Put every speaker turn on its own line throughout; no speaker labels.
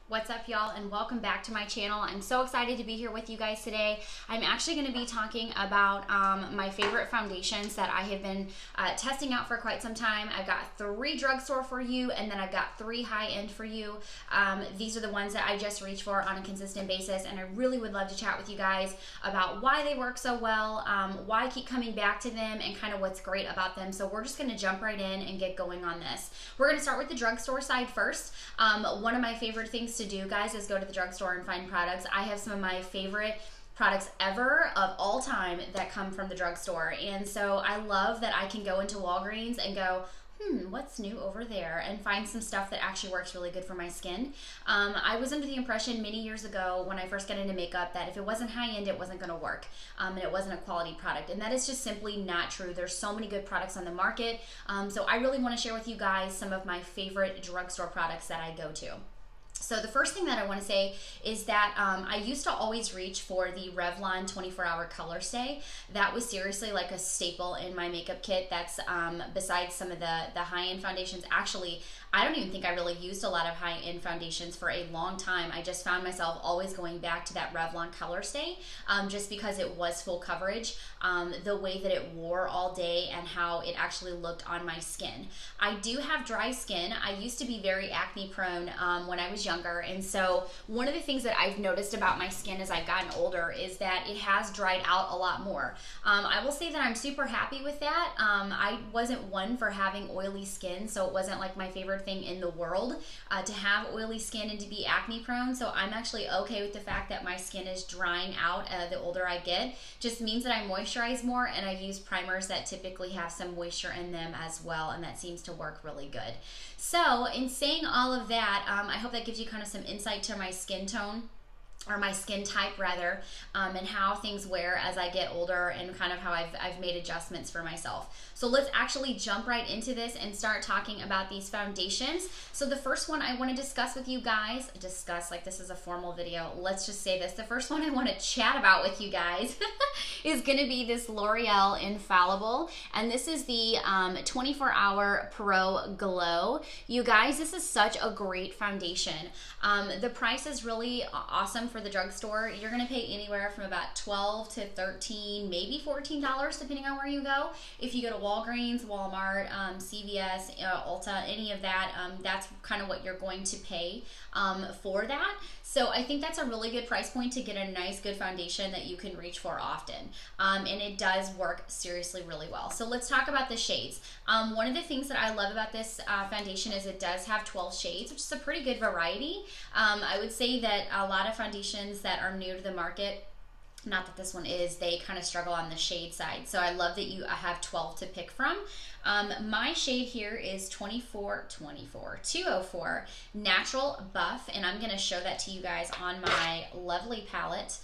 What's up, y'all, and welcome back to my channel. I'm so excited to be here with you guys today. I'm actually going to be talking about my favorite foundations that I have been testing out for quite some time. I've got 3 drugstore for you, and then I've got 3 high-end for you. These are the ones that I just reach for on a consistent basis, and I really would love to chat with you guys about why they work so well, why I keep coming back to them, and kind of what's great about them. So we're just going to jump right in and get going on this. We're going to start with the drugstore side first. One of my favorite things to do, guys, is go to the drugstore and find products. I have some of my favorite products ever of all time that come from the drugstore, and so I love that I can go into Walgreens and go, what's new over there, and find some stuff that actually works really good for my skin. I was under the impression many years ago when I first got into makeup that if it wasn't high-end, it wasn't going to work, and it wasn't a quality product, and that is just simply not true. There's so many good products on the market, so I really want to share with you guys some of my favorite drugstore products that I go to. So the first thing that I want to say is that I used to always reach for the Revlon 24-hour color stay. That was seriously like a staple in my makeup kit. That's besides some of the high-end foundations. Actually, I don't even think I really used a lot of high-end foundations for a long time. I just found myself always going back to that Revlon color stay just because it was full coverage, the way that it wore all day and how it actually looked on my skin. I do have dry skin. I used to be very acne prone when I was younger, and so one of the things that I've noticed about my skin as I've gotten older is that it has dried out a lot more. I will say that I'm super happy with that. I wasn't one for having oily skin, so it wasn't like my favorite thing in the world to have oily skin and to be acne prone, so I'm actually okay with the fact that my skin is drying out the older I get. Just means that I moisturize more and I use primers that typically have some moisture in them as well, and that seems to work really good. So in saying all of that, I hope that gives you kind of some insight to my skin tone, or my skin type rather, and how things wear as I get older, and kind of how I've made adjustments for myself. So let's actually jump right into this and start talking about these foundations. So the first one I want to discuss with you guys, like this is a formal video, let's just say this. The first one I want to chat about with you guys is going to be this L'Oreal Infallible, and this is the 24-hour Pro Glow. You guys, this is such a great foundation. The price is really awesome for the drugstore. You're going to pay anywhere from about $12 to $13, maybe $14 depending on where you go. If you go to Walgreens, Walmart, CVS, Ulta, any of that, that's kind of what you're going to pay for that. So I think that's a really good price point to get a nice, good foundation that you can reach for often. And it does work seriously really well. So let's talk about the shades. One of the things that I love about this foundation is it does have 12 shades, which is a pretty good variety. I would say that a lot of foundations that are new to the market, not that this one is, they kind of struggle on the shade side. So I love that you have 12 to pick from. My shade here is 204 Natural Buff, and I'm going to show that to you guys on my lovely palette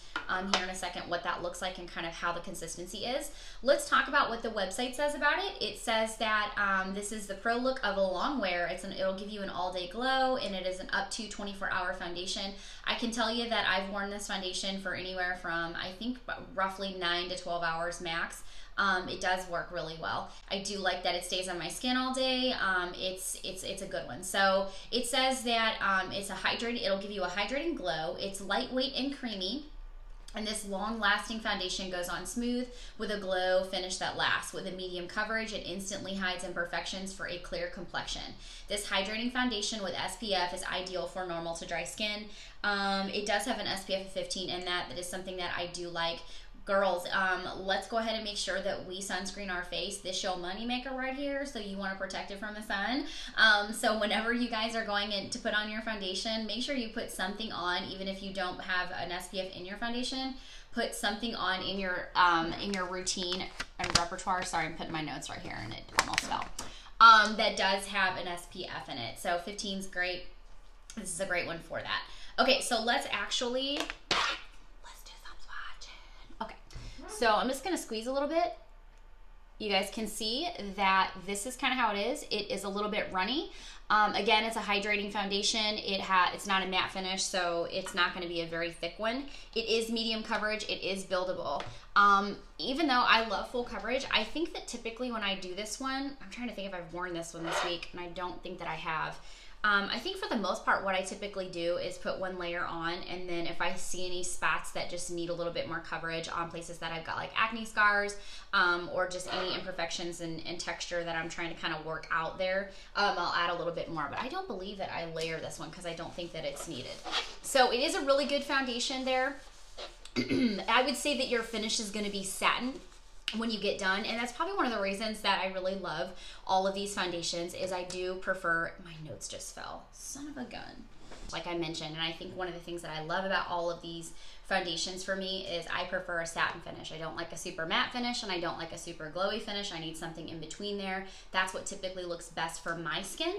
here in a second, what that looks like and kind of how the consistency is. Let's talk about what the website says about it. It says that this is the pro look of a long wear. It'll give you an all-day glow, and it is an up to 24-hour foundation. I can tell you that I've worn this foundation for anywhere from, I think, roughly 9 to 12 hours max. It does work really well. I do like that it stays on my skin all day. It's a good one. So it says that it'll give you a hydrating glow. It's lightweight and creamy. And this long-lasting foundation goes on smooth with a glow finish that lasts. With a medium coverage, it instantly hides imperfections for a clear complexion. This hydrating foundation with SPF is ideal for normal to dry skin. It does have an SPF of 15 in that. That is something that I do like. Girls, let's go ahead and make sure that we sunscreen our face. This show money maker right here, so you want to protect it from the sun. So whenever you guys are going in to put on your foundation, make sure you put something on, even if you don't have an SPF in your foundation. Put something on in your routine and repertoire. Sorry, I'm putting my notes right here and it almost fell. That does have an SPF in it. So 15 is great. This is a great one for that. Okay, so let's actually... So I'm just going to squeeze a little bit. You guys can see that this is kind of how it is. It is a little bit runny. Again, it's a hydrating foundation. It's not a matte finish, so it's not going to be a very thick one. It is medium coverage. It is buildable. Even though I love full coverage, I think that typically when I do this one, I'm trying to think if I've worn this one this week, and I don't think that I have. I think for the most part, what I typically do is put one layer on, and then if I see any spots that just need a little bit more coverage on places that I've got like acne scars, or just any imperfections in texture that I'm trying to kind of work out there, I'll add a little bit more. But I don't believe that I layer this one because I don't think that it's needed. So it is a really good foundation there. I would say that your finish is going to be satin when you get done, and that's probably one of the reasons that I really love all of these foundations is I do prefer, my notes just fell, son of a gun, like I mentioned. And I think one of the things that I love about all of these foundations for me is I prefer a satin finish. I don't like a super matte finish, and I don't like a super glowy finish. I need something in between there. That's what typically looks best for my skin.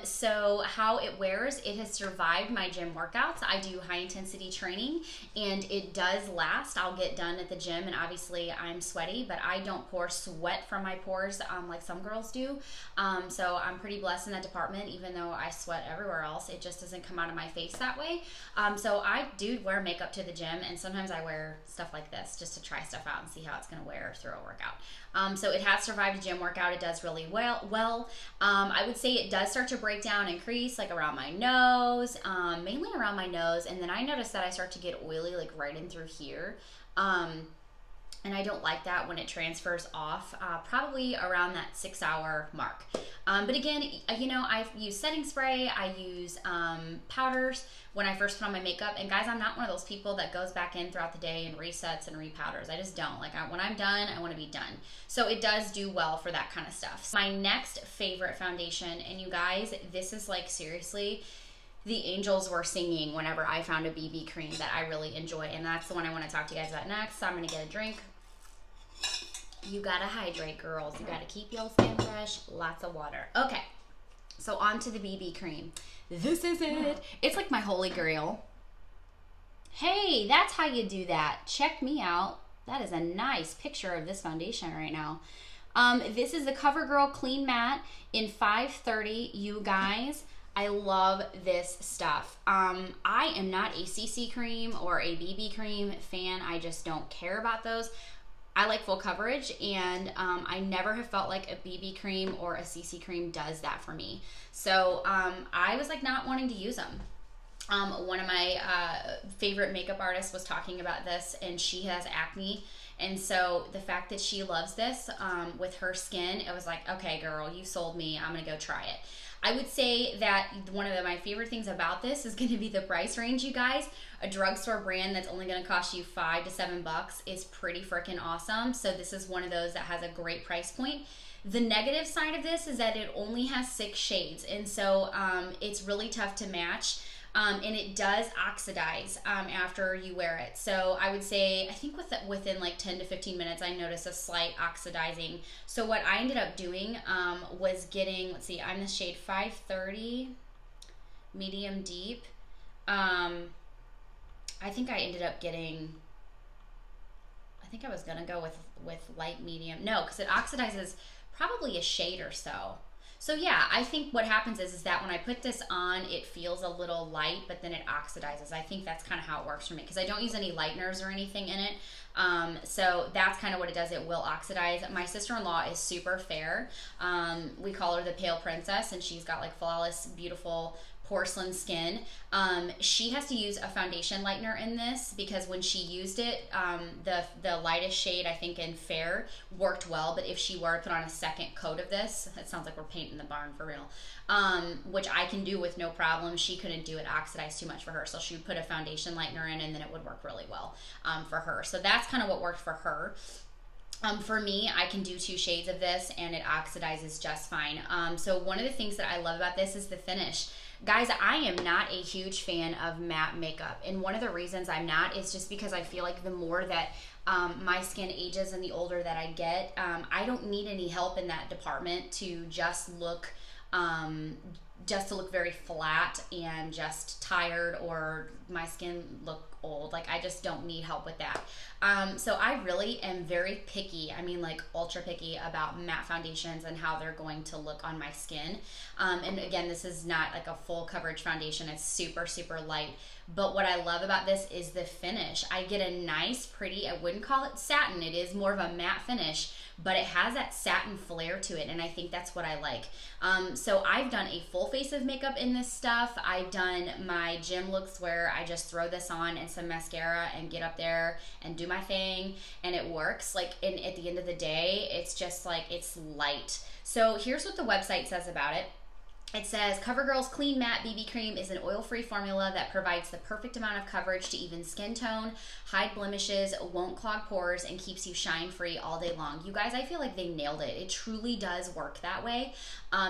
So how it wears, it has survived my gym workouts. I do high intensity training, and it does last. I'll get done at the gym, and obviously I'm sweaty, but I don't pour sweat from my pores like some girls do. So I'm pretty blessed in that department. Even though I sweat everywhere else, it just doesn't come out of my face that way. So I do wear makeup to the gym, and sometimes I wear stuff like this just to try stuff out and see how it's going to wear through a workout. So it has survived a gym workout. It does really well. I would say it does start to break down and crease like around my nose, mainly around my nose, and then I notice that I start to get oily like right in through here. And I don't like that when it transfers off, probably around that 6 hour mark. But again, you know, I use setting spray, I use powders when I first put on my makeup. And guys, I'm not one of those people that goes back in throughout the day and resets and repowders. I just don't. Like, when I'm done, I want to be done. So it does do well for that kind of stuff. My next favorite foundation, and you guys, this is like seriously, the angels were singing whenever I found a BB cream that I really enjoy, and that's the one I want to talk to you guys about next. So I'm going to get a drink. You gotta hydrate, girls. You gotta keep your skin fresh. Lots of water. Okay, so on to the BB cream. This is it. It's like my holy grail. Hey, that's how you do that. Check me out. That is a nice picture of this foundation right now. This is the CoverGirl Clean Matte in 530. You guys, I love this stuff. I am not a CC cream or a BB cream fan. I just don't care about those. I like full coverage, and I never have felt like a BB cream or a CC cream does that for me. So I was like not wanting to use them. One of my favorite makeup artists was talking about this, and she has acne. And so the fact that she loves this with her skin, it was like, okay, girl, you sold me. I'm going to go try it. I would say that one of my favorite things about this is going to be the price range, you guys. A drugstore brand that's only going to cost you $5 to $7 is pretty freaking awesome. So this is one of those that has a great price point. The negative side of this is that it only has 6 shades, and so it's really tough to match. And it does oxidize after you wear it. So I would say, I think within like 10 to 15 minutes, I noticed a slight oxidizing. So what I ended up doing was getting, let's see, I'm the shade 530, medium deep. I think I ended up getting, I think I was gonna go with light medium. No, because it oxidizes probably a shade or so. So yeah, I think what happens is that when I put this on, it feels a little light, but then it oxidizes. I think that's kind of how it works for me, because I don't use any lighteners or anything in it. So that's kind of what it does. It will oxidize. My sister-in-law is super fair. We call her the pale princess, and she's got like flawless, beautiful porcelain skin. She has to use a foundation lightener in this, because when she used it, the lightest shade, I think in fair, worked well, but if she were to put on a second coat of this, it sounds like we're painting the barn for real, which I can do with no problem. She couldn't do it, oxidized too much for her, so she would put a foundation lightener in, and then it would work really well for her. So that's kind of what worked for her. For me, I can do 2 shades of this, and it oxidizes just fine. So one of the things that I love about this is the finish. Guys, I am not a huge fan of matte makeup, and one of the reasons I'm not is just because I feel like the more that my skin ages and the older that I get, I don't need any help in that department to just look very flat and just tired, or my skin look old. Like, I just don't need help with that. So I really am very picky. I mean, like ultra picky about matte foundations and how they're going to look on my skin. And again, this is not like a full coverage foundation. It's super, super light. But what I love about this is the finish. I get a nice, pretty, I wouldn't call it satin. It is more of a matte finish, but it has that satin flair to it, and I think that's what I like. So I've done a full face of makeup in this stuff. I've done my gym looks where I just throw this on and some mascara and get up there and do my thing, and it works. Like, at the end of the day, it's just like, it's light. So here's what the website says about it. It says, CoverGirl's Clean Matte BB Cream is an oil-free formula that provides the perfect amount of coverage to even skin tone, hide blemishes, won't clog pores, and keeps you shine-free all day long. You guys, I feel like they nailed it. It truly does work that way.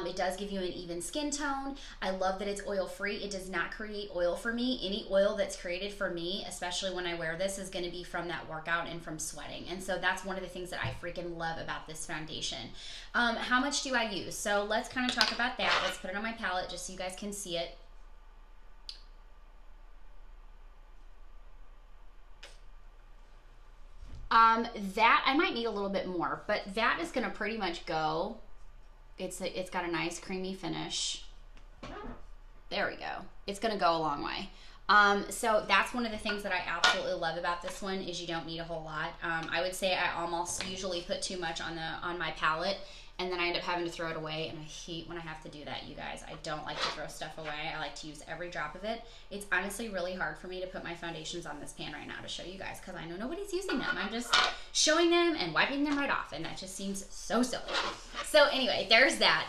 It does give you an even skin tone. I love that it's oil-free. It does not create oil for me. Any oil that's created for me, especially when I wear this, is going to be from that workout and from sweating. And so that's one of the things that I freaking love about this foundation. How much do I use? So let's kind of talk about that. Let's put it on my palette just so you guys can see it. That I might need a little bit more, but that is going to pretty much go. It's got a nice creamy finish. There we go. It's going to go a long way. So that's one of the things that I absolutely love about this one is you don't need a whole lot. I would say I almost usually put too much on my palette, and then I end up having to throw it away, and I hate when I have to do that, you guys. I don't like to throw stuff away. I like to use every drop of it. It's honestly really hard for me to put my foundations on this pan right now to show you guys because I know nobody's using them. I'm just showing them and wiping them right off, and that just seems so silly. So anyway, there's that.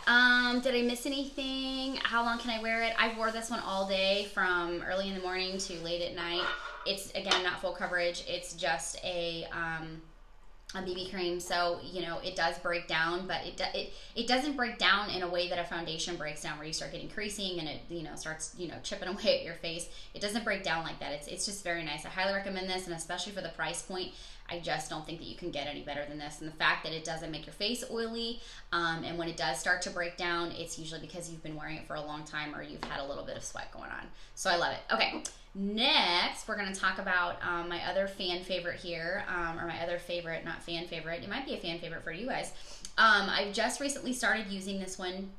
Did I miss anything? How long can I wear it? I wore this one all day from early in the morning to late at night. It's, again, not full coverage. It's just a BB cream, so you know it does break down, but it doesn't break down in a way that a foundation breaks down, where you start getting creasing and it starts chipping away at your face. It doesn't break down like that. It's just very nice. I highly recommend this, and especially for the price point, I just don't think that you can get any better than this. And the fact that it doesn't make your face oily, and when it does start to break down, it's usually because you've been wearing it for a long time or you've had a little bit of sweat going on. So I love it. Okay. Next, we're going to talk about my other fan favorite here, or my other favorite, not fan favorite. It might be a fan favorite for you guys. I just recently started using this one,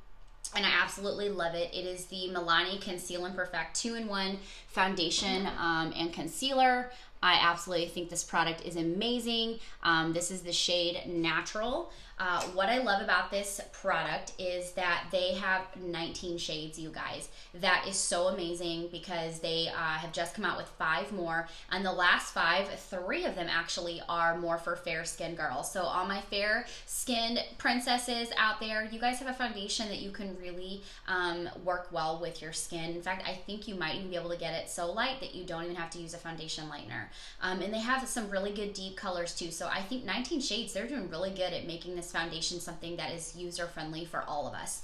and I absolutely love it. It is the Milani Conceal and Perfect 2-in-1 foundation and concealer. I absolutely think this product is amazing. This is the shade Natural. What I love about this product is that they have 19 shades, you guys. That is so amazing because they have just come out with 5 more. And the last 5, 3 of them actually are more for fair skin girls. So all my fair skinned princesses out there, you guys have a foundation that you can really work well with your skin. In fact, I think you might even be able to get it so light that you don't even have to use a foundation lightener. And they have some really good deep colors too. So I think 19 shades, they're doing really good at making this foundation something that is user friendly for all of us.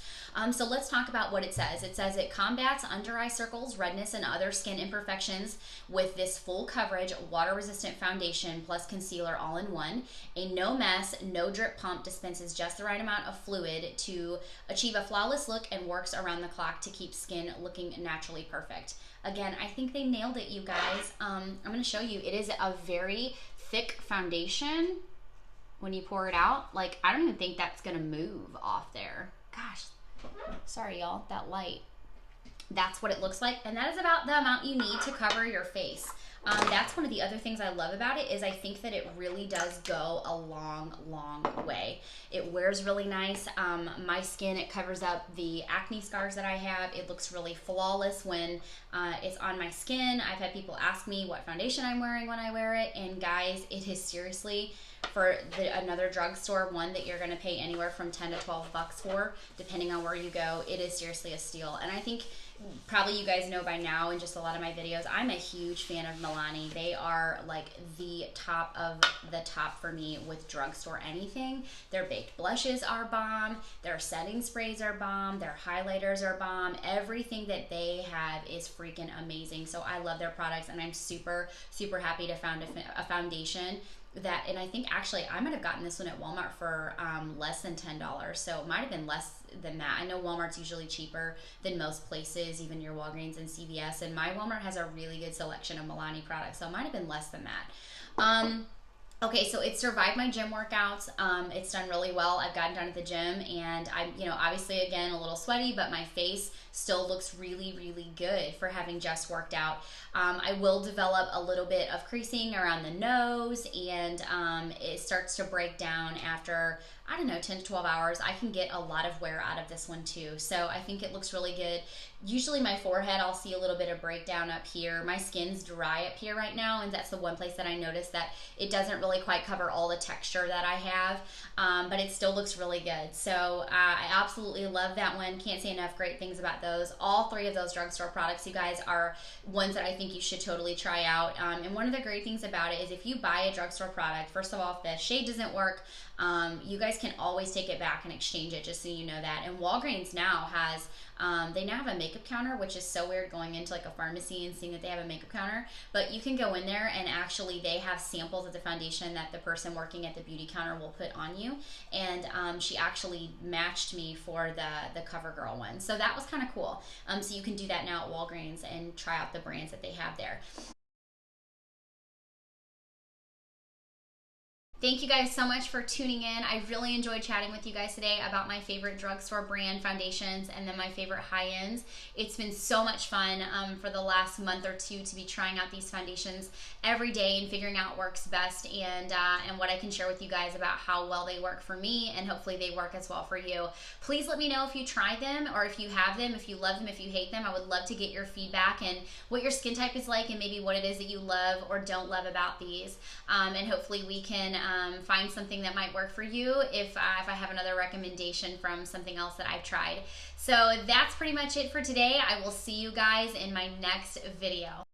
So let's talk about what it says. It says it combats under eye circles, redness, and other skin imperfections with this full coverage, water resistant foundation plus concealer all in one. A no mess, no drip pump dispenses just the right amount of fluid to achieve a flawless look and works around the clock to keep skin looking naturally perfect. Again, I think they nailed it, you guys. I'm going to show you. It is a very thick foundation. When you pour it out, like, I don't even think that's gonna move off there. Gosh, sorry y'all, that light. That's what it looks like, and that is about the amount you need to cover your face. That's one of the other things I love about it is I think that it really does go a long, long way. It wears really nice. My skin, it covers up the acne scars that I have. It looks really flawless when it's on my skin. I've had people ask me what foundation I'm wearing when I wear it, and guys, it is seriously, for another drugstore one that you're going to pay anywhere from 10 to 12 bucks for, depending on where you go, it is seriously a steal. And I think probably you guys know by now in just a lot of my videos, I'm a huge fan of Milani. They are like the top of the top for me with drugstore anything. Their baked blushes are bomb. Their setting sprays are bomb. Their highlighters are bomb. Everything that they have is freaking amazing. So I love their products, and I'm super, super happy to found a foundation that, and I think actually I might have gotten this one at Walmart for less than $10, so it might have been less than that. I know Walmart's usually cheaper than most places, even your Walgreens and CVS, and my Walmart has a really good selection of Milani products, so it might have been less than that. Okay, so it survived my gym workouts. It's done really well. I've gotten done at the gym, and I'm, obviously again a little sweaty, but my face still looks really, really good for having just worked out. I will develop a little bit of creasing around the nose, and it starts to break down after I don't know, 10 to 12 hours, I can get a lot of wear out of this one too. So I think it looks really good. Usually my forehead, I'll see a little bit of breakdown up here. My skin's dry up here right now, and that's the one place that I noticed that it doesn't really quite cover all the texture that I have, but it still looks really good. So I absolutely love that one. Can't say enough great things about those. All three of those drugstore products, you guys, are ones that I think you should totally try out. And one of the great things about it is if you buy a drugstore product, first of all, if the shade doesn't work, you guys can always take it back and exchange it, just so you know that. And Walgreens now has, they now have a makeup counter, which is so weird going into like a pharmacy and seeing that they have a makeup counter. But you can go in there and actually they have samples of the foundation that the person working at the beauty counter will put on you. And she actually matched me for the CoverGirl one. So that was kind of cool. So you can do that now at Walgreens and try out the brands that they have there. Thank you guys so much for tuning in. I really enjoyed chatting with you guys today about my favorite drugstore brand foundations and then my favorite high-ends. It's been so much fun for the last month or two to be trying out these foundations every day and figuring out what works best and what I can share with you guys about how well they work for me, and hopefully they work as well for you. Please let me know if you tried them or if you have them, if you love them, if you hate them. I would love to get your feedback and what your skin type is like and maybe what it is that you love or don't love about these. And hopefully we can find something that might work for you if I have another recommendation from something else that I've tried. So that's pretty much it for today. I will see you guys in my next video.